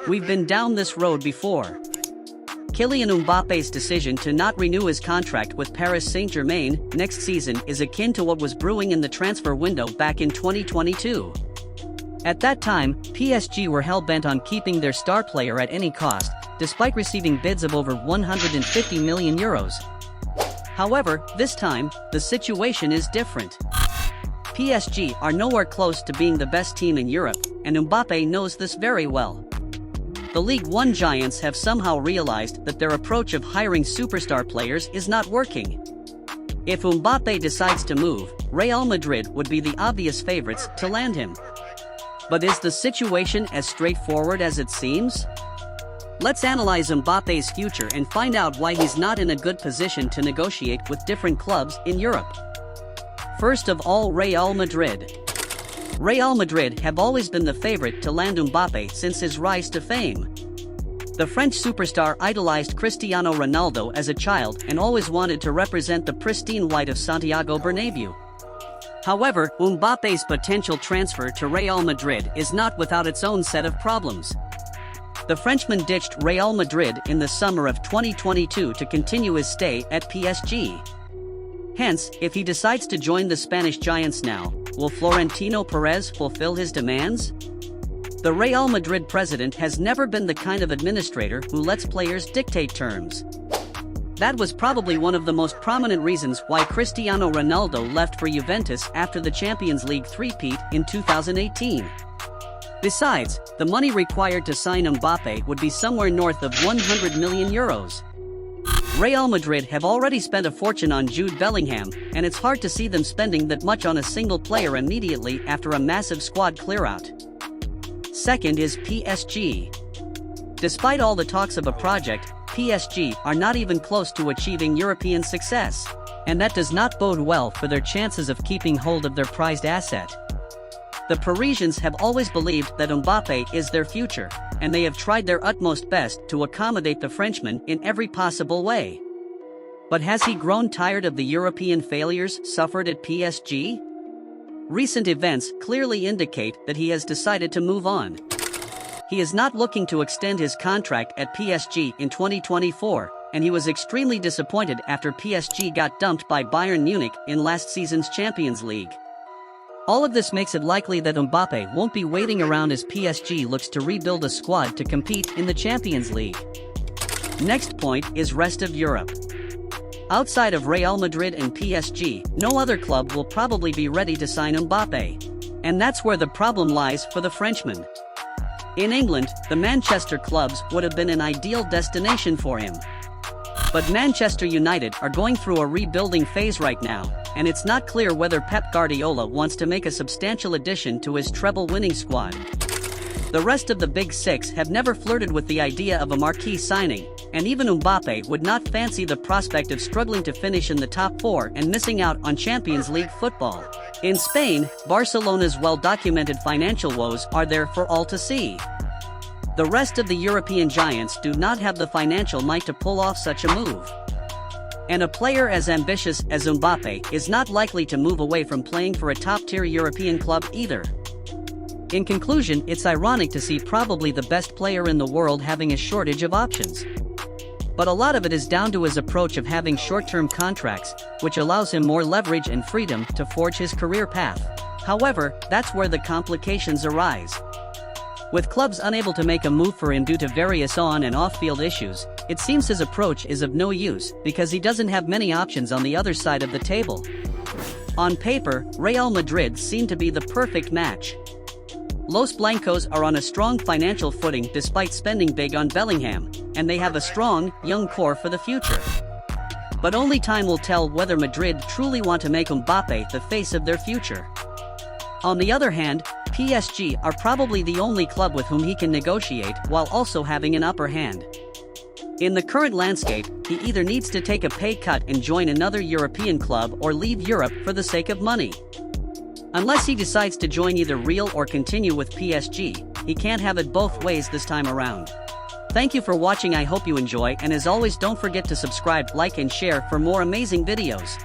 We've been down this road before. Kylian Mbappe's decision to not renew his contract with Paris Saint-Germain next season is akin to what was brewing in the transfer window back in 2022. At that time, PSG were hell-bent on keeping their star player at any cost, despite receiving bids of over 150 million euros. However, this time, the situation is different. PSG are nowhere close to being the best team in Europe, and Mbappé knows this very well. The Ligue 1 giants have somehow realized that their approach of hiring superstar players is not working. If Mbappé decides to move, Real Madrid would be the obvious favorites to land him. But is the situation as straightforward as it seems? Let's analyze Mbappe's future and find out why he's not in a good position to negotiate with different clubs in Europe. First of all, Real Madrid. Real Madrid have always been the favorite to land Mbappé since his rise to fame. The French superstar idolized Cristiano Ronaldo as a child and always wanted to represent the pristine white of Santiago Bernabeu. However, Mbappé's potential transfer to Real Madrid is not without its own set of problems. The Frenchman ditched Real Madrid in the summer of 2022 to continue his stay at PSG. Hence, if he decides to join the Spanish giants now, will Florentino Perez fulfill his demands? The Real Madrid president has never been the kind of administrator who lets players dictate terms. That was probably one of the most prominent reasons why Cristiano Ronaldo left for Juventus after the Champions League three-peat in 2018. Besides, the money required to sign Mbappé would be somewhere north of 100 million euros. Real Madrid have already spent a fortune on Jude Bellingham, and it's hard to see them spending that much on a single player immediately after a massive squad clear-out. Second is PSG. Despite all the talks of a project, PSG are not even close to achieving European success, and that does not bode well for their chances of keeping hold of their prized asset. The Parisians have always believed that Mbappé is their future, and they have tried their utmost best to accommodate the Frenchman in every possible way. But has he grown tired of the European failures suffered at PSG? Recent events clearly indicate that he has decided to move on. He is not looking to extend his contract at PSG in 2024, and he was extremely disappointed after PSG got dumped by Bayern Munich in last season's Champions League. All of this makes it likely that Mbappé won't be waiting around as PSG looks to rebuild a squad to compete in the Champions League. Next point is rest of Europe. Outside of Real Madrid and PSG, no other club will probably be ready to sign Mbappé. And that's where the problem lies for the Frenchman. In England, the Manchester clubs would have been an ideal destination for him. But Manchester United are going through a rebuilding phase right now, and it's not clear whether Pep Guardiola wants to make a substantial addition to his treble-winning squad. The rest of the Big Six have never flirted with the idea of a marquee signing, and even Mbappé would not fancy the prospect of struggling to finish in the top four and missing out on Champions League football. In Spain, Barcelona's well-documented financial woes are there for all to see. The rest of the European giants do not have the financial might to pull off such a move. And a player as ambitious as Mbappé is not likely to move away from playing for a top-tier European club either. In conclusion, it's ironic to see probably the best player in the world having a shortage of options. But a lot of it is down to his approach of having short-term contracts, which allows him more leverage and freedom to forge his career path. However, that's where the complications arise. With clubs unable to make a move for him due to various on- and off-field issues, it seems his approach is of no use because he doesn't have many options on the other side of the table. On paper, Real Madrid seem to be the perfect match. Los Blancos are on a strong financial footing despite spending big on Bellingham, and they have a strong, young core for the future. But only time will tell whether Madrid truly want to make Mbappé the face of their future. On the other hand, PSG are probably the only club with whom he can negotiate while also having an upper hand. In the current landscape, he either needs to take a pay cut and join another European club or leave Europe for the sake of money. Unless he decides to join either Real or continue with PSG, he can't have it both ways this time around. Thank you for watching. I hope you enjoy, and as always, don't forget to subscribe, like and share for more amazing videos.